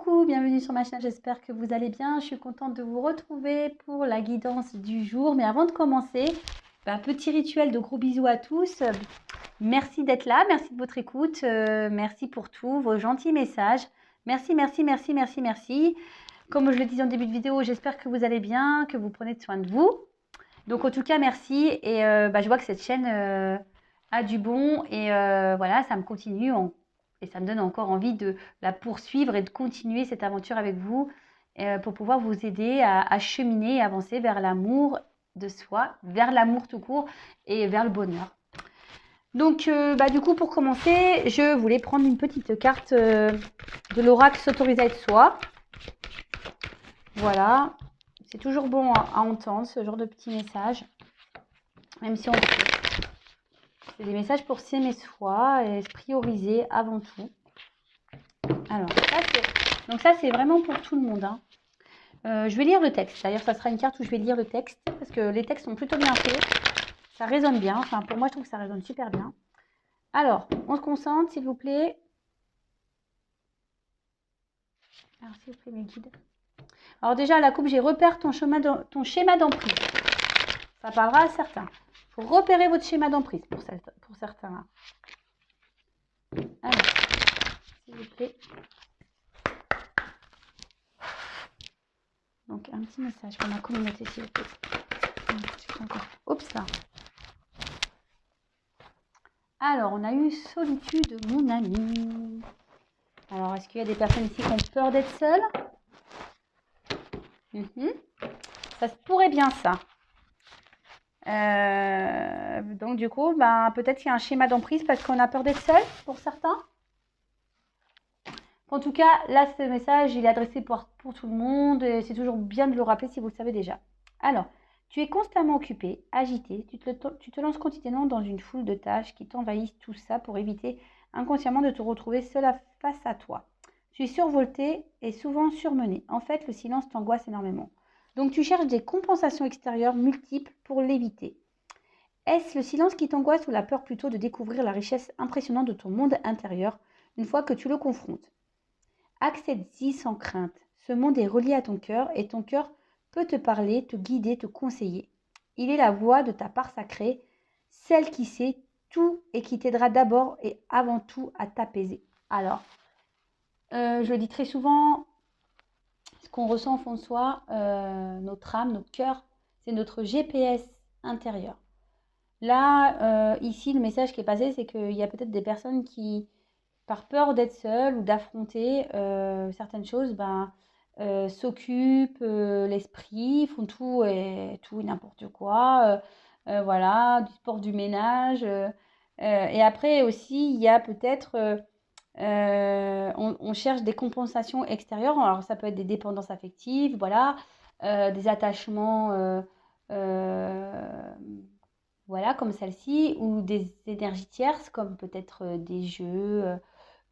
Coucou, bienvenue sur ma chaîne, j'espère que vous allez bien. Je suis contente de vous retrouver pour la guidance du jour. Mais avant de commencer, petit rituel de gros bisous à tous. Merci d'être là, merci de votre écoute, merci pour tous vos gentils messages. Merci, merci, merci, merci, merci. Comme je le disais en début de vidéo, j'espère que vous allez bien, que vous prenez soin de vous. Donc en tout cas, merci. Et je vois que cette chaîne a du bon et voilà, ça me continue et ça me donne encore envie de la poursuivre et de continuer cette aventure avec vous pour pouvoir vous aider à cheminer et avancer vers l'amour de soi, vers l'amour tout court et vers le bonheur. Donc du coup, pour commencer, je voulais prendre une petite carte de l'oracle s'autoriser à être soi. Voilà, c'est toujours bon à entendre ce genre de petits messages, même si c'est des messages pour s'aimer soi et se prioriser avant tout. Alors, ça c'est vraiment pour tout le monde. Hein. Je vais lire le texte. D'ailleurs, ça sera une carte où je vais lire le texte parce que les textes sont plutôt bien faits. Ça résonne bien. Enfin, pour moi, je trouve que ça résonne super bien. Alors, on se concentre, s'il vous plaît. Alors, s'il vous plaît, mes guides. Alors déjà, à la coupe, j'ai repère ton schéma d'emprise. Ça parlera à certains. Il faut repérer votre schéma d'emprise pour certains. Alors, s'il vous plaît. Donc, un petit message pour ma communauté, s'il vous plaît. Oups, là. Alors, on a eu solitude, mon ami. Alors, est-ce qu'il y a des personnes ici qui ont peur d'être seules? Ça se pourrait bien, ça. Donc, du coup, peut-être qu'il y a un schéma d'emprise parce qu'on a peur d'être seul, pour certains. En tout cas, là, ce message, il est adressé pour tout le monde. C'est toujours bien de le rappeler si vous le savez déjà. Alors, tu es constamment occupé, agité. Tu te lances quotidiennement dans une foule de tâches qui t'envahissent, tout ça pour éviter inconsciemment de te retrouver seul face à toi. Tu es survolté et souvent surmené. En fait, le silence t'angoisse énormément. Donc, tu cherches des compensations extérieures multiples pour l'éviter. Est-ce le silence qui t'angoisse ou la peur plutôt de découvrir la richesse impressionnante de ton monde intérieur une fois que tu le confrontes? Accepte-y sans crainte. Ce monde est relié à ton cœur et ton cœur peut te parler, te guider, te conseiller. Il est la voix de ta part sacrée, celle qui sait tout et qui t'aidera d'abord et avant tout à t'apaiser. Alors, je le dis très souvent, ce qu'on ressent au fond de soi, notre âme, notre cœur, c'est notre GPS intérieur. Là, ici, le message qui est passé, c'est qu'il y a peut-être des personnes qui, par peur d'être seules ou d'affronter certaines choses, s'occupent l'esprit, font tout et n'importe quoi. Voilà, du sport, du ménage. Et après aussi, il y a peut-être, on cherche des compensations extérieures. Alors, ça peut être des dépendances affectives, voilà, des attachements, voilà, comme celle-ci, ou des énergies tierces, comme peut-être des jeux,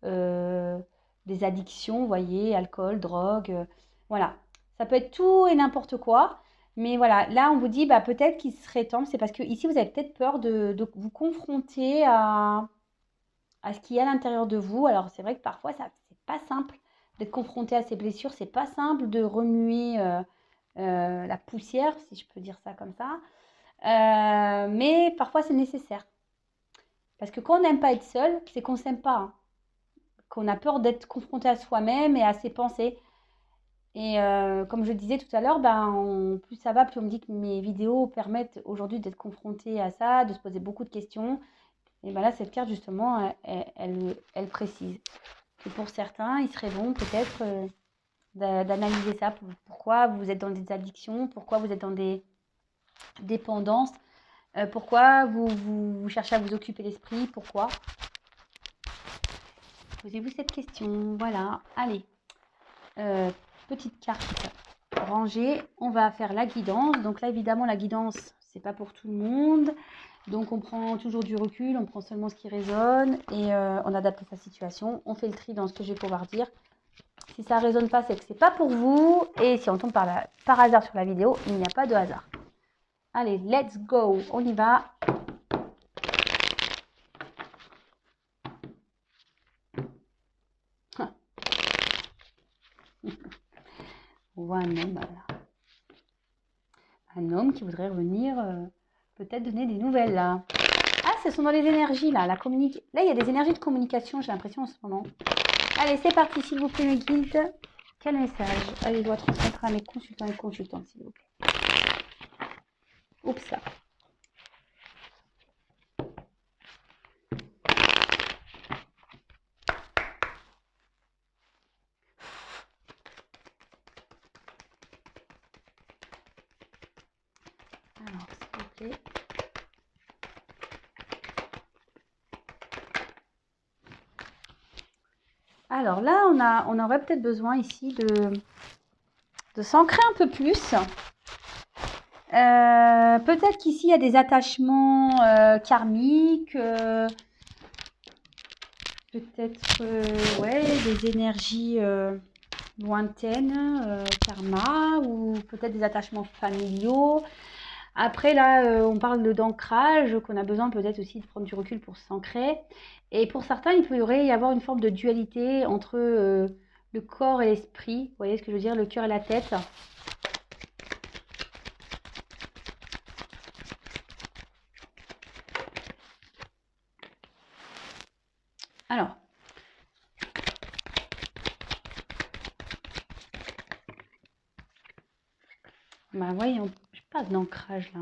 des addictions, vous voyez, alcool, drogue, voilà. Ça peut être tout et n'importe quoi. Mais voilà, là, on vous dit peut-être qu'il serait temps, c'est parce que ici, vous avez peut-être peur de vous confronter à ce qu'il y a à l'intérieur de vous. Alors, c'est vrai que parfois, c'est pas simple d'être confronté à ces blessures. C'est pas simple de remuer la poussière, si je peux dire ça comme ça. Mais parfois, c'est nécessaire. Parce que quand on n'aime pas être seul, c'est qu'on ne s'aime pas. Hein. Qu'on a peur d'être confronté à soi-même et à ses pensées. Et comme je disais tout à l'heure, plus ça va, plus on me dit que mes vidéos permettent aujourd'hui d'être confronté à ça, de se poser beaucoup de questions. Et là, cette carte, justement, elle précise que pour certains, il serait bon peut-être d'analyser ça. Pourquoi vous êtes dans des addictions, pourquoi vous êtes dans des dépendances, pourquoi vous cherchez à vous occuper l'esprit, pourquoi. Posez-vous cette question. Voilà, allez. Petite carte rangée. On va faire la guidance. Donc là, évidemment, la guidance, c'est pas pour tout le monde. Donc, on prend toujours du recul, on prend seulement ce qui résonne et on adapte à sa situation. On fait le tri dans ce que je vais pouvoir dire. Si ça ne résonne pas, c'est que c'est pas pour vous. Et si on tombe par hasard sur la vidéo, il n'y a pas de hasard. Allez, let's go. On y va. On voit un homme, là. Un homme qui voudrait revenir, peut-être donner des nouvelles, là. Ah, ce sont dans les énergies, là. Là, il y a des énergies de communication, j'ai l'impression, en ce moment. Allez, c'est parti, s'il vous plaît, mes guides. Quel message allez, je dois transmettre à mes consultants et consultantes, s'il vous plaît. Oups, là. Alors, s'il vous plaît. Alors là, on aurait peut-être besoin ici de s'ancrer un peu plus. Peut-être qu'ici, il y a des attachements karmiques. Peut-être ouais, des énergies lointaines, karma, ou peut-être des attachements familiaux. Après, là, on parle d'ancrage, qu'on a besoin peut-être aussi de prendre du recul pour s'ancrer. Et pour certains, il pourrait y avoir une forme de dualité entre le corps et l'esprit. Vous voyez ce que je veux dire, le cœur et la tête. Alors, bah voyons, j'ai pas d'ancrage là.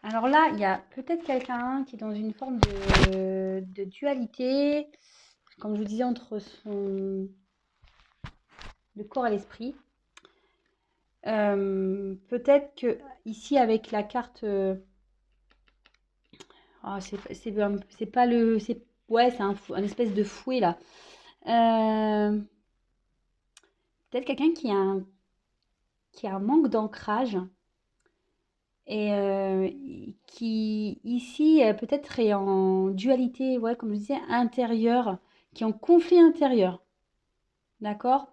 Alors là, il y a peut-être quelqu'un qui est dans une forme de dualité, comme je vous disais, entre le corps et l'esprit. Peut-être que ici, avec la carte, c'est pas le, ouais, c'est un espèce de fouet là. Peut-être quelqu'un qui a un manque d'ancrage. Et qui ici peut-être est en dualité, ouais, comme je disais, intérieure, qui est en conflit intérieur. D'accord?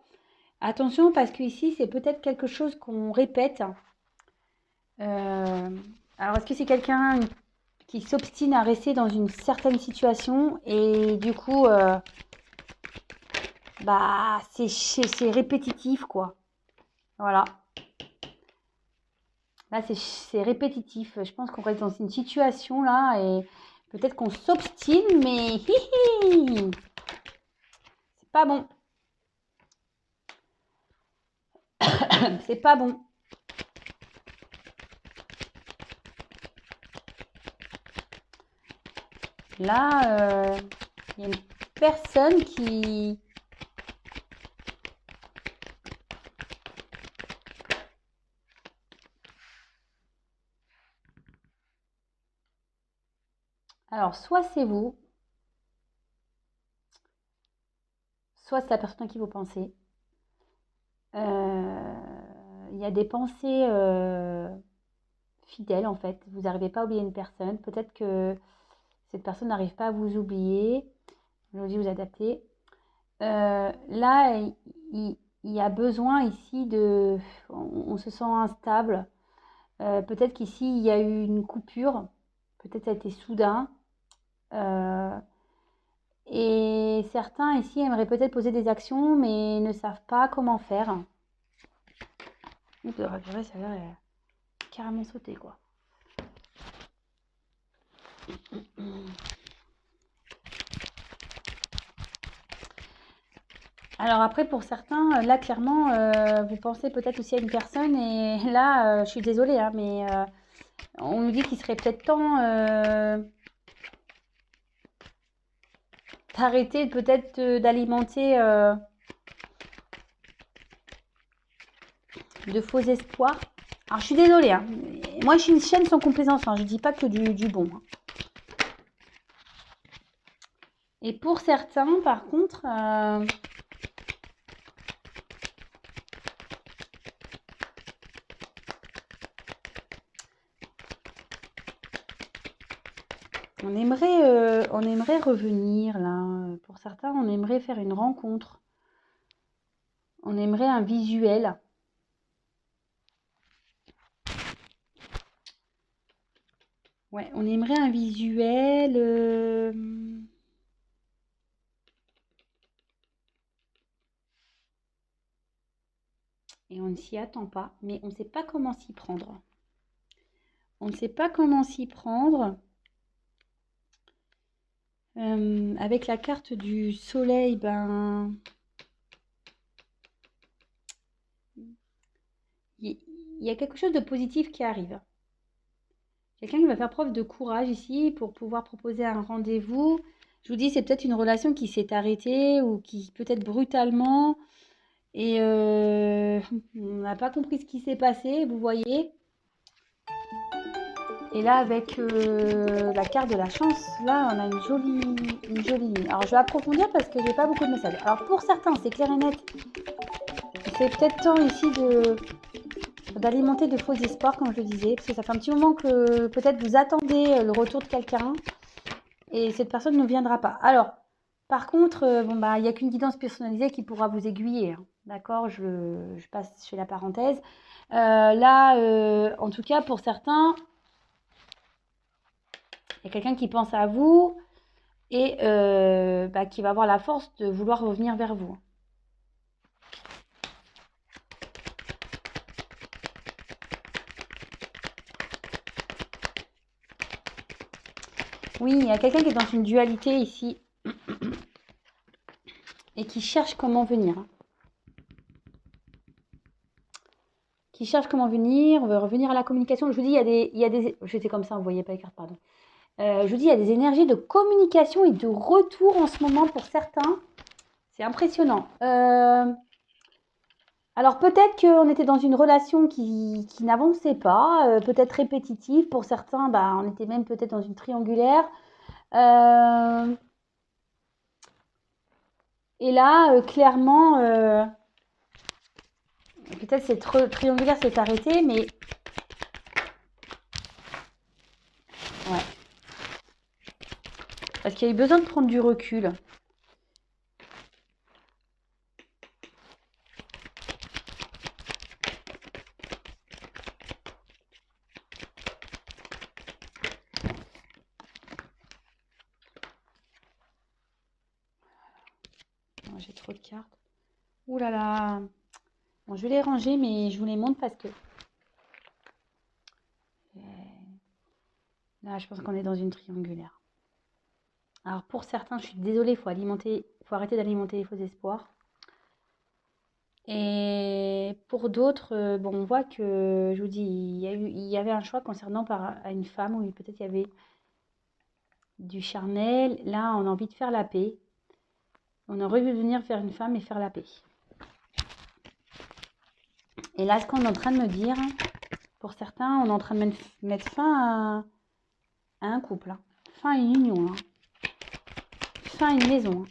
Attention parce que ici c'est peut-être quelque chose qu'on répète. Alors est-ce que c'est quelqu'un qui s'obstine à rester dans une certaine situation et du coup bah c'est répétitif quoi. Voilà. Là, c'est répétitif. Je pense qu'on reste dans une situation là et peut-être qu'on s'obstine, mais c'est pas bon. C'est pas bon. Là, il y a une personne qui... Alors, soit c'est vous, soit c'est la personne à qui vous pensez. Il y a des pensées fidèles, en fait. Vous n'arrivez pas à oublier une personne. Peut-être que cette personne n'arrive pas à vous oublier. Je vous dis, vous adaptez. Là, il y a besoin ici de... On se sent instable. Peut-être qu'ici, il y a eu une coupure. Peut-être ça a été soudain. Et certains ici aimeraient peut-être poser des actions, mais ne savent pas comment faire. Oups, ça a l'air carrément sauté, quoi. Alors après, pour certains, là, clairement, vous pensez peut-être aussi à une personne, et là, je suis désolée, hein, mais on nous dit qu'il serait peut-être temps d'arrêter peut-être d'alimenter de faux espoirs. Alors, je suis désolée, hein. Moi, je suis une chaîne sans complaisance, hein. Je dis pas que du bon, hein. Et pour certains, par contre, on aimerait revenir là. Pour certains, on aimerait faire une rencontre. On aimerait un visuel. Ouais, on aimerait un visuel. Et on ne s'y attend pas, mais on ne sait pas comment s'y prendre. On ne sait pas comment s'y prendre. Avec la carte du soleil, ben, il y a quelque chose de positif qui arrive. Quelqu'un qui va faire preuve de courage ici pour pouvoir proposer un rendez-vous. Je vous dis, c'est peut-être une relation qui s'est arrêtée ou qui peut-être brutalement. Et on n'a pas compris ce qui s'est passé, vous voyez. Et là, avec la carte de la chance, là, on a une jolie ligne. Alors, je vais approfondir parce que j'ai pas beaucoup de messages. Alors, pour certains, c'est clair et net. C'est peut-être temps ici d'alimenter de faux espoirs, comme je le disais, parce que ça fait un petit moment que peut-être vous attendez le retour de quelqu'un et cette personne ne viendra pas. Alors, par contre, bon, bah, il n'y a qu'une guidance personnalisée qui pourra vous aiguiller. Hein. D'accord, je passe chez la parenthèse. Là, en tout cas, pour certains, il y a quelqu'un qui pense à vous et bah, qui va avoir la force de vouloir revenir vers vous. Oui, il y a quelqu'un qui est dans une dualité ici et qui cherche comment venir. Qui cherche comment venir, on veut revenir à la communication. Je vous dis, il y a des... J'étais comme ça, vous ne voyez pas les cartes, pardon. Je vous dis, il y a des énergies de communication et de retour en ce moment pour certains. C'est impressionnant. Alors peut-être qu'on était dans une relation qui n'avançait pas, peut-être répétitive. Pour certains, bah, on était même peut-être dans une triangulaire. Et là, clairement, peut-être cette triangulaire s'est arrêtée, mais ouais. Parce qu'il y a eu besoin de prendre du recul. Oh, j'ai trop de cartes. Ouh là là. Bon, je vais les ranger, mais je vous les montre parce que là, je pense qu'on est dans une triangulaire. Alors pour certains, je suis désolée, il faut arrêter d'alimenter les faux espoirs. Et pour d'autres, bon, on voit que, je vous dis, il y avait un choix concernant à une femme où peut-être il y avait du charnel. Là, on a envie de faire la paix. On aurait voulu venir vers une femme et faire la paix. Et là, ce qu'on est en train de me dire, pour certains, on est en train de mettre fin à un couple, hein. Fin à une union, hein. Fin à une maison. Hein.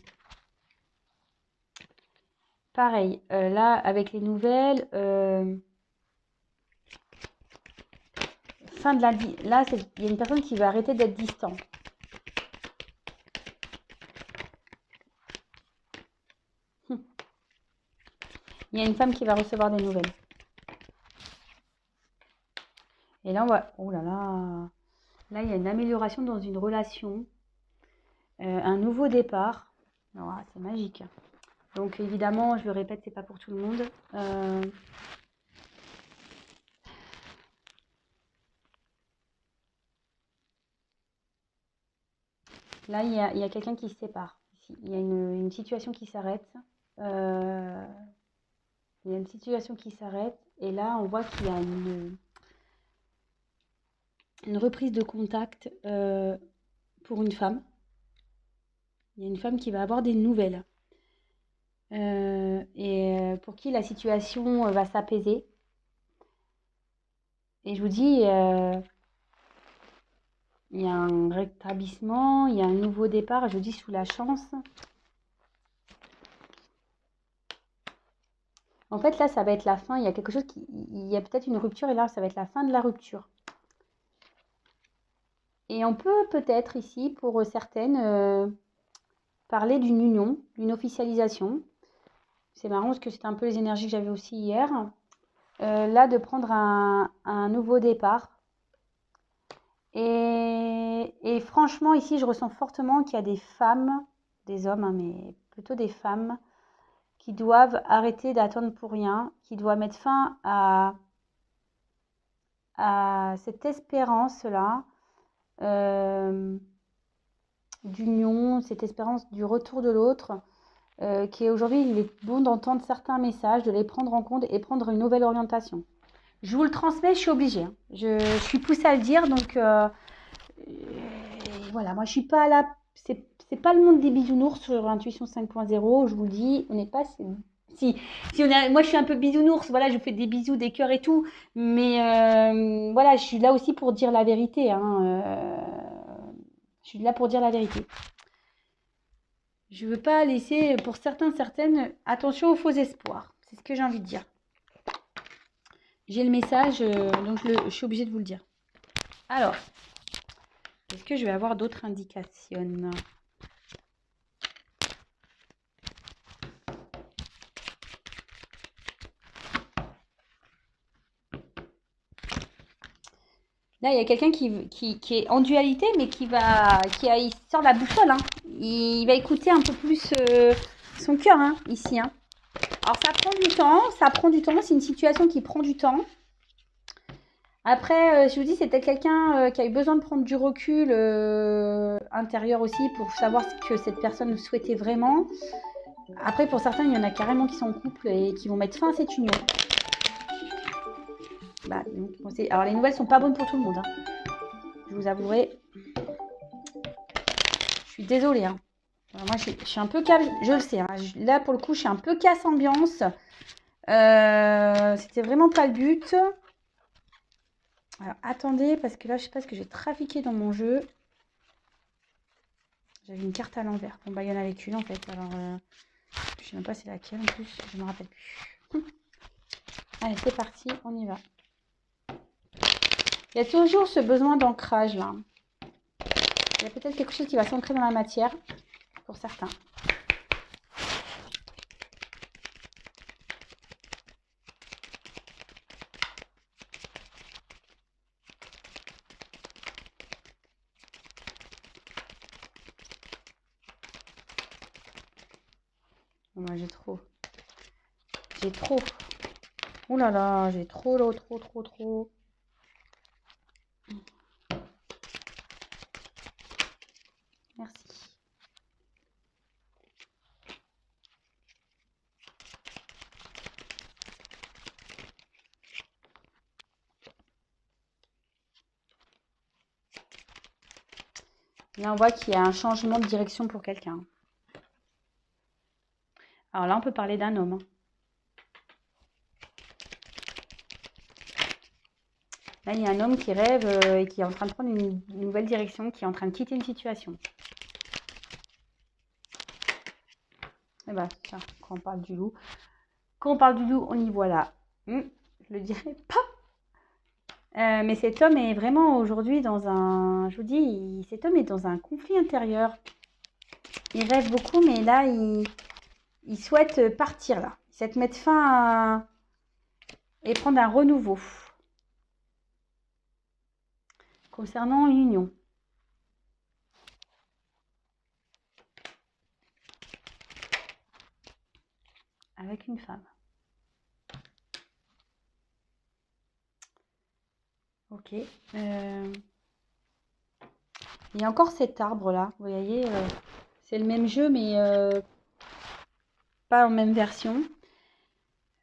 Pareil, là, avec les nouvelles, fin de la... Là, il y a une personne qui va arrêter d'être distant. Il y a une femme qui va recevoir des nouvelles. Et là, on va... Oh là là. Là, il y a une amélioration dans une relation. Un nouveau départ. Oh, c'est magique. Donc, évidemment, je le répète, c'est pas pour tout le monde. Là, il y a quelqu'un qui se sépare. Ici. Il y a une situation qui s'arrête. Il y a une situation qui s'arrête. Et là, on voit qu'il y a une reprise de contact pour une femme. Il y a une femme qui va avoir des nouvelles. Et pour qui la situation va s'apaiser. Et je vous dis, il y a un rétablissement, il y a un nouveau départ, je vous dis sous la chance. En fait, là, ça va être la fin. Il y a quelque chose il y a peut-être une rupture et là, ça va être la fin de la rupture. Et on peut peut-être ici, pour certaines, parler d'une union, d'une officialisation. C'est marrant parce que c'est un peu les énergies que j'avais aussi hier. Là, de prendre un nouveau départ. Et franchement, ici, je ressens fortement qu'il y a des femmes, des hommes, hein, mais plutôt des femmes, qui doivent arrêter d'attendre pour rien, qui doivent mettre fin à cette espérance-là d'union, cette espérance du retour de l'autre, qui est aujourd'hui, il est bon d'entendre certains messages, de les prendre en compte et prendre une nouvelle orientation. Je vous le transmets, je suis obligée, hein. Je suis poussée à le dire, donc voilà, moi je suis pas là, c'est pas le monde des bisounours sur Intuition 5.0, je vous le dis, on n'est pas... Si on a, moi je suis un peu bisounours, voilà, je fais des bisous, des cœurs et tout, mais voilà, je suis là aussi pour dire la vérité, hein, je suis là pour dire la vérité. Je veux pas laisser, pour certains, certaines, attention aux faux espoirs, c'est ce que j'ai envie de dire. J'ai le message, donc je suis obligée de vous le dire. Alors, est-ce que je vais avoir d'autres indications ? Là, il y a quelqu'un qui est en dualité, mais il sort de la boussole, hein. Il va écouter un peu plus son cœur, hein, ici, hein. Alors, ça prend du temps, c'est une situation qui prend du temps. Après, je vous dis, c'est peut-être quelqu'un qui a eu besoin de prendre du recul intérieur aussi pour savoir ce que cette personne souhaitait vraiment. Après, pour certains, il y en a carrément qui sont en couple et qui vont mettre fin à cette union. Bah, donc, alors, les nouvelles sont pas bonnes pour tout le monde, hein. Je vous avouerai. Je suis désolée, hein. Alors, moi, je suis un peu casse, je le sais, hein. Là, pour le coup, je suis un peu casse ambiance. C'était vraiment pas le but. Alors, attendez, parce que là, je sais pas ce que j'ai trafiqué dans mon jeu. J'avais une carte à l'envers. Bon, bah, il y en avait qu'une, en fait. Alors, je sais même pas c'est laquelle, en plus. Je me rappelle plus. Allez, c'est parti. On y va. Il y a toujours ce besoin d'ancrage, là. Il y a peut-être quelque chose qui va s'ancrer dans la matière, pour certains. Moi, j'ai trop. Ouh là là, j'ai trop. Merci. Là, on voit qu'il y a un changement de direction pour quelqu'un. Alors là, on peut parler d'un homme, hein. Là, il y a un homme qui rêve et qui est en train de prendre une nouvelle direction, qui est en train de quitter une situation. Et bah, tiens, quand on parle du loup. Quand on parle du loup, on y voit là. Je le dirai pas. Mais cet homme est vraiment aujourd'hui dans un... Je vous dis, cet homme est dans un conflit intérieur. Il rêve beaucoup, mais là, il souhaite partir là. Il souhaite mettre fin à... et prendre un renouveau. Concernant une union. Avec une femme. Ok. Il y a encore cet arbre là. Vous voyez, c'est le même jeu, mais pas en même version.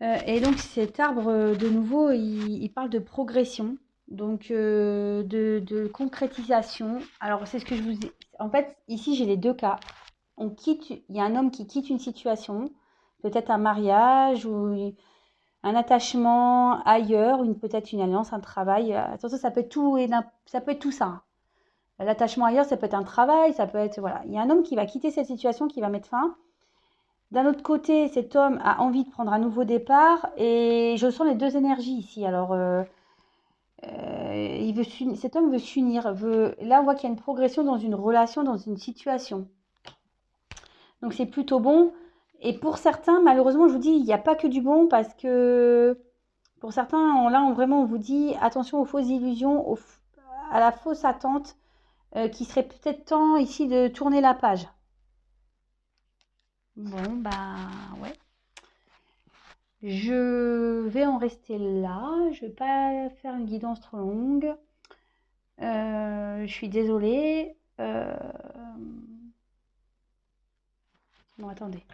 Et donc cet arbre, de nouveau, il parle de progression. Donc de concrétisation. Alors c'est ce que je vous ai... En fait, ici j'ai les deux cas. Il y a un homme qui quitte une situation, peut-être un mariage ou un attachement ailleurs, peut-être une alliance, un travail. Attention, ça peut être tout ça peut être tout ça, hein. L'attachement ailleurs, ça peut être un travail, ça peut être... Voilà. Il y a un homme qui va quitter cette situation, qui va mettre fin. D'un autre côté, cet homme a envie de prendre un nouveau départ et je sens les deux énergies ici. Alors, cet homme veut s'unir. Là, on voit qu'il y a une progression dans une relation, dans une situation. Donc, c'est plutôt bon. Et pour certains, malheureusement, je vous dis, il n'y a pas que du bon parce que pour certains, là, vraiment, on vous dit attention aux fausses illusions, à la fausse attente qu'il serait peut-être temps ici de tourner la page. Bon, bah ouais. Je vais en rester là. Je vais pas faire une guidance trop longue. Je suis désolée. Bon, attendez.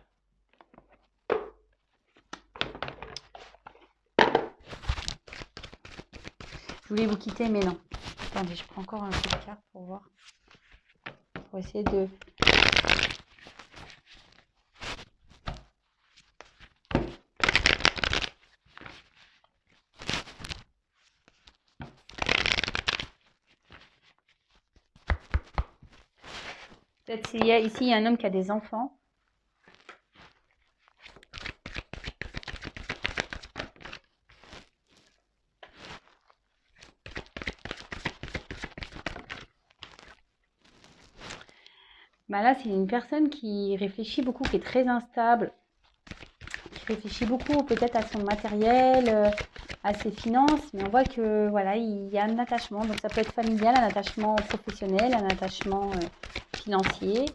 Je voulais vous quitter, mais non. Attendez, je prends encore un peu de carte pour voir. Pour essayer de... Peut-être ici, il y a un homme qui a des enfants. Bah là, c'est une personne qui réfléchit beaucoup, qui est très instable, qui réfléchit beaucoup peut-être à son matériel, à ses finances, mais on voit que voilà, il y a un attachement. Donc ça peut être familial, un attachement professionnel, un attachement financier,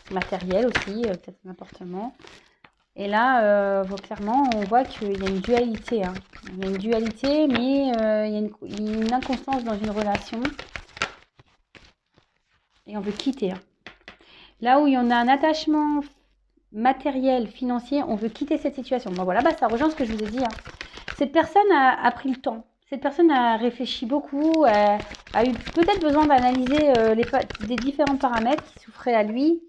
matériel aussi, peut-être un appartement. Et là, clairement, on voit qu'il y a une dualité. Hein. Il y a une dualité, mais il y a une inconstance dans une relation. Et on veut quitter. Hein. Là où il y en a un attachement matériel, financier, on veut quitter cette situation. Bon, voilà, bah, ça rejoint ce que je vous ai dit. Hein. Cette personne a pris le temps. Cette personne a réfléchi beaucoup, a eu peut-être besoin d'analyser les différents paramètres qui souffraient à lui.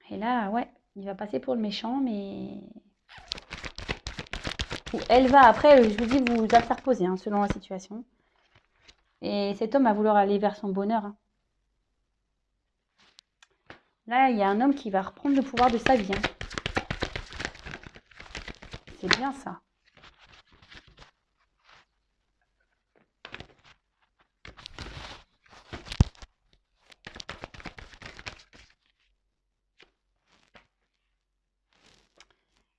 Et là, ouais, il va passer pour le méchant, mais... Ou elle va, après, je vous dis, vous interposer, hein, selon la situation. Et cet homme va vouloir aller vers son bonheur. Hein. Là, il y a un homme qui va reprendre le pouvoir de sa vie. Hein. C'est bien ça.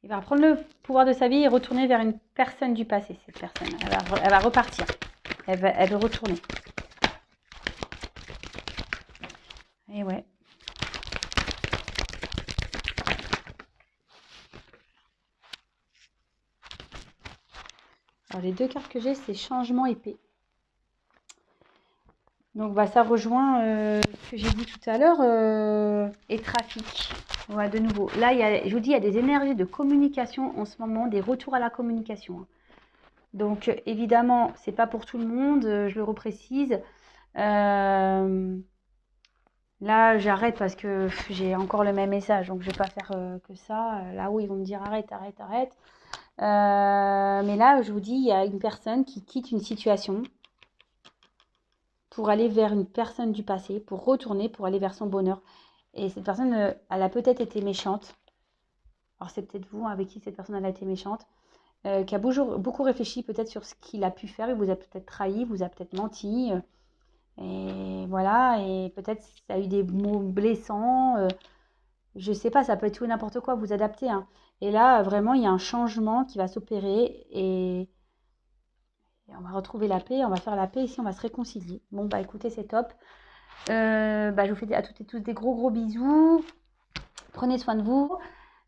Il va reprendre le pouvoir de sa vie et retourner vers une personne du passé, cette personne. Elle va repartir. Elle veut retourner. Et ouais. Alors, les deux cartes que j'ai, c'est changement épée. Donc, bah, ça rejoint ce que j'ai dit tout à l'heure et trafic. Voilà, de nouveau. Là, je vous dis, il y a des énergies de communication en ce moment, des retours à la communication. Donc, évidemment, c'est pas pour tout le monde, je le reprécise. Là, j'arrête parce que j'ai encore le même message, donc je vais pas faire que ça. Là où ils vont me dire arrête, arrête, arrête. Mais là, je vous dis, il y a une personne qui quitte une situation pour aller vers une personne du passé, pour retourner, pour aller vers son bonheur. Et cette personne, elle a peut-être été méchante. Alors, c'est peut-être vous avec qui cette personne elle a été méchante. Qui a beaucoup réfléchi peut-être sur ce qu'il a pu faire. Il vous a peut-être trahi, vous a peut-être menti. Et voilà, et peut-être ça a eu des mots blessants. Je sais pas, ça peut être tout et n'importe quoi, vous adaptez. Hein. Et là, vraiment, il y a un changement qui va s'opérer et on va retrouver la paix, on va faire la paix ici, on va se réconcilier. Bon, bah écoutez, c'est top. Je vous fais à toutes et tous des gros bisous. Prenez soin de vous.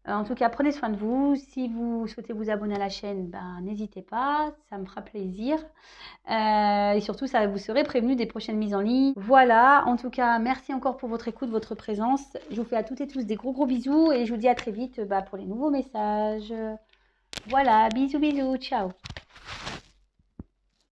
En tout cas, prenez soin de vous. Si vous souhaitez vous abonner à la chaîne, n'hésitez pas, ça me fera plaisir. Et surtout, ça vous serez prévenu des prochaines mises en ligne. Voilà, en tout cas, merci encore pour votre écoute, votre présence. Je vous fais à toutes et tous des gros bisous et je vous dis à très vite pour les nouveaux messages. Voilà, bisous, ciao.